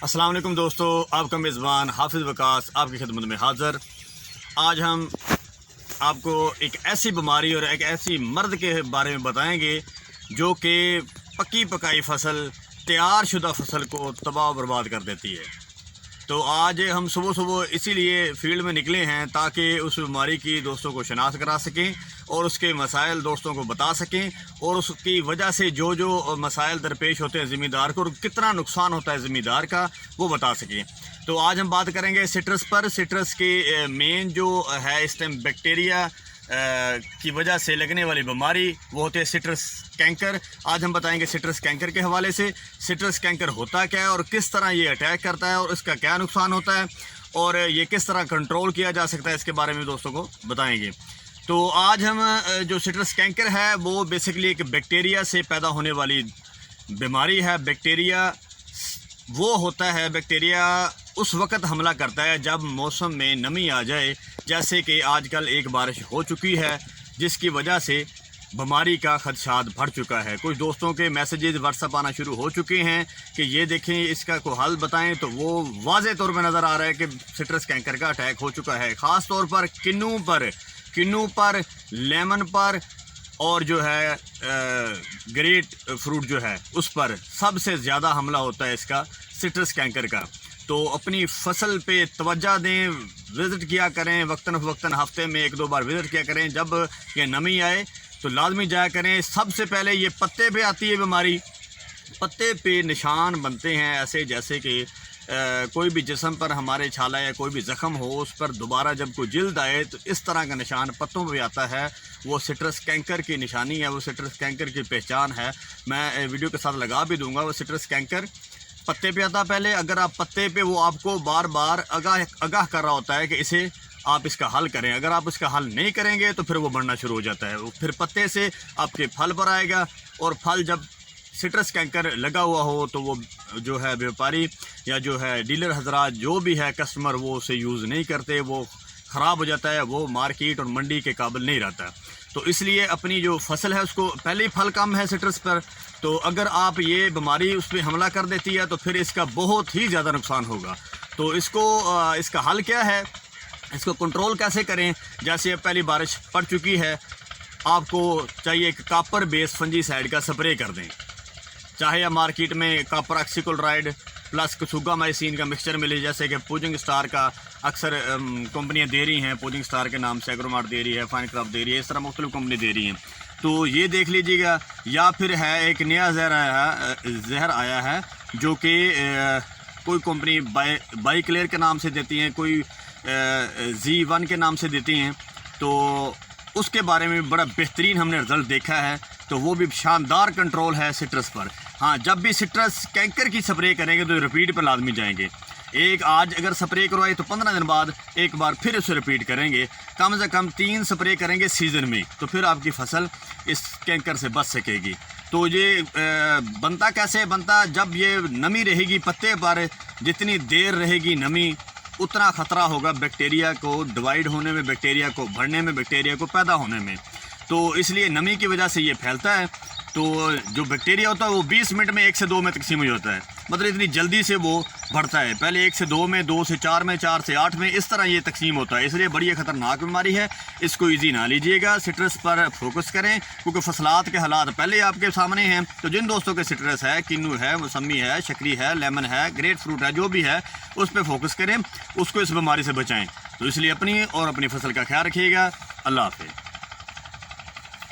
अस्सलाम वालेकुम दोस्तों, आपका मेज़बान हाफिज़ वकास आपकी खिदमत में हाज़िर। आज हम आपको एक ऐसी बीमारी और एक ऐसी मर्द के बारे में बताएंगे जो कि पक्की पकाई फसल, तैयार शुदा फसल को तबाह बर्बाद कर देती है। तो आज हम सुबह सुबह इसीलिए फील्ड में निकले हैं ताकि उस बीमारी की दोस्तों को शनाख्त करा सकें और उसके मसाइल दोस्तों को बता सकें और उसकी वजह से जो जो मसाइल दरपेश होते हैं ज़मींदार को और कितना नुकसान होता है ज़मींदार का वो बता सकें। तो आज हम बात करेंगे सिट्रस पर। सिट्रस के मेन जो है इस टाइम बैक्टीरिया की वजह से लगने वाली बीमारी वो होते हैं सिट्रस कैंकर। आज हम बताएंगे सिट्रस कैंकर के हवाले से सिट्रस कैंकर होता क्या है और किस तरह ये अटैक करता है और इसका क्या नुकसान होता है और ये किस तरह कंट्रोल किया जा सकता है, इसके बारे में दोस्तों को बताएंगे। तो आज हम जो सिट्रस कैंकर है वो बेसिकली एक बैक्टीरिया से पैदा होने वाली बीमारी है। बैक्टीरिया वो होता है, बैक्टीरिया उस वक़्त हमला करता है जब मौसम में नमी आ जाए, जैसे कि आजकल एक बारिश हो चुकी है जिसकी वजह से बीमारी का खदशात बढ़ चुका है। कुछ दोस्तों के मैसेजेस व्हाट्सअप आना शुरू हो चुके हैं कि ये देखें इसका कोई हल बताएं, तो वो वाज़े तौर पर नज़र आ रहा है कि सिट्रस कैंकर का अटैक हो चुका है। ख़ास तौर पर किन्नू पर लेमन पर और जो है ग्रेट फ्रूट जो है उस पर सबसे ज़्यादा हमला होता है इसका सिट्रस कैंकर का। तो अपनी फसल पे तवज्जो दें, विज़िट किया करें वक्तन हफ्ते में 1-2 बार विज़िट किया करें। जब ये नमी आए तो लाजमी जाया करें। सबसे पहले ये पत्ते पे आती है बीमारी। पत्ते पे निशान बनते हैं ऐसे जैसे कि कोई भी जिस्म पर हमारे छाला या कोई भी ज़ख़म हो उस पर दोबारा जब कोई जिल्द आए तो इस तरह का निशान पत्तों पे आता है। वो सिट्रस कैंकर की निशानी है, वो सिट्रस कैंकर की पहचान है। मैं वीडियो के साथ लगा भी दूंगा। वो सिट्रस कैंकर पत्ते पे आता पहले। अगर आप पत्ते पे वो आपको बार बार आगाह कर रहा होता है कि इसे आप इसका हल करें। अगर आप इसका हल नहीं करेंगे तो फिर वो बढ़ना शुरू हो जाता है। वो फिर पत्ते से आपके फल पर आएगा और फल जब सिट्रस कैंकर लगा हुआ हो तो वो जो है व्यापारी या जो है डीलर हजरात जो भी है कस्टमर वो उसे यूज़ नहीं करते, वो ख़राब हो जाता है, वो मार्केट और मंडी के काबिल नहीं रहता। तो इसलिए अपनी जो फसल है उसको पहले ही फल कम है सिट्रस पर, तो अगर आप ये बीमारी उस पर हमला कर देती है तो फिर इसका बहुत ही ज़्यादा नुकसान होगा। तो इसका हल क्या है, इसको कंट्रोल कैसे करें। जैसे अब पहली बारिश पड़ चुकी है, आपको चाहिए कि कापर बेस फंजीसाइड का स्प्रे कर दें। चाहे आप मार्केट में कापर ऑक्सीक्लोराइड प्लस कसुगा माइसिन का मिक्सचर मिले, जैसे कि पूजिंग स्टार का अक्सर कंपनियां दे रही हैं, पूजिंग स्टार के नाम से एग्रोमार्ट दे रही है, फाइन क्राफ्ट दे रही है, इस तरह मुख्तलिफ कंपनी दे रही हैं। तो ये देख लीजिएगा। या फिर है एक नया जहर आया है जो कि कोई कंपनी बाई क्लियर के नाम से देती हैं, कोई Z1 के नाम से देती हैं। तो उसके बारे में बड़ा बेहतरीन हमने रिज़ल्ट देखा है, तो वो भी शानदार कंट्रोल है सिट्रस पर। हाँ, जब भी सिट्रस कैंकर की स्प्रे करेंगे तो रिपीट पर लाजमी जाएंगे। एक आज अगर स्प्रे करवाए तो 15 दिन बाद एक बार फिर उसे रिपीट करेंगे। कम से कम 3 स्प्रे करेंगे सीज़न में, तो फिर आपकी फसल इस कैंकर से बच सकेगी। तो ये बनता कैसे बनता, जब ये नमी रहेगी पत्ते पर, जितनी देर रहेगी नमी उतना ख़तरा होगा बैक्टीरिया को डिवाइड होने में, बैक्टीरिया को बढ़ने में, बैक्टीरिया को पैदा होने में। तो इसलिए नमी की वजह से ये फैलता है। तो जो बैक्टीरिया होता है वो 20 मिनट में 1 से 2 में तकसीम हो जाता है, मतलब इतनी जल्दी से वो बढ़ता है। पहले 1 से 2 में, 2 से 4 में, 4 से 8 में, इस तरह ये तकसीम होता है। इसलिए बड़ी ख़तरनाक बीमारी है, इसको ईजी ना लीजिएगा। सिट्रस पर फोकस करें क्योंकि फसलात के हालात पहले आपके सामने हैं। तो जिन दोस्तों के सिट्रस है, किन्नू है, मौसमी है, शकरी है, लेमन है, ग्रेट फ्रूट है, जो भी है उस पर फोकस करें, उसको इस बीमारी से बचाएँ। तो इसलिए अपनी और अपनी फसल का ख्याल रखिएगा। अल्लाह हाफ़िज़।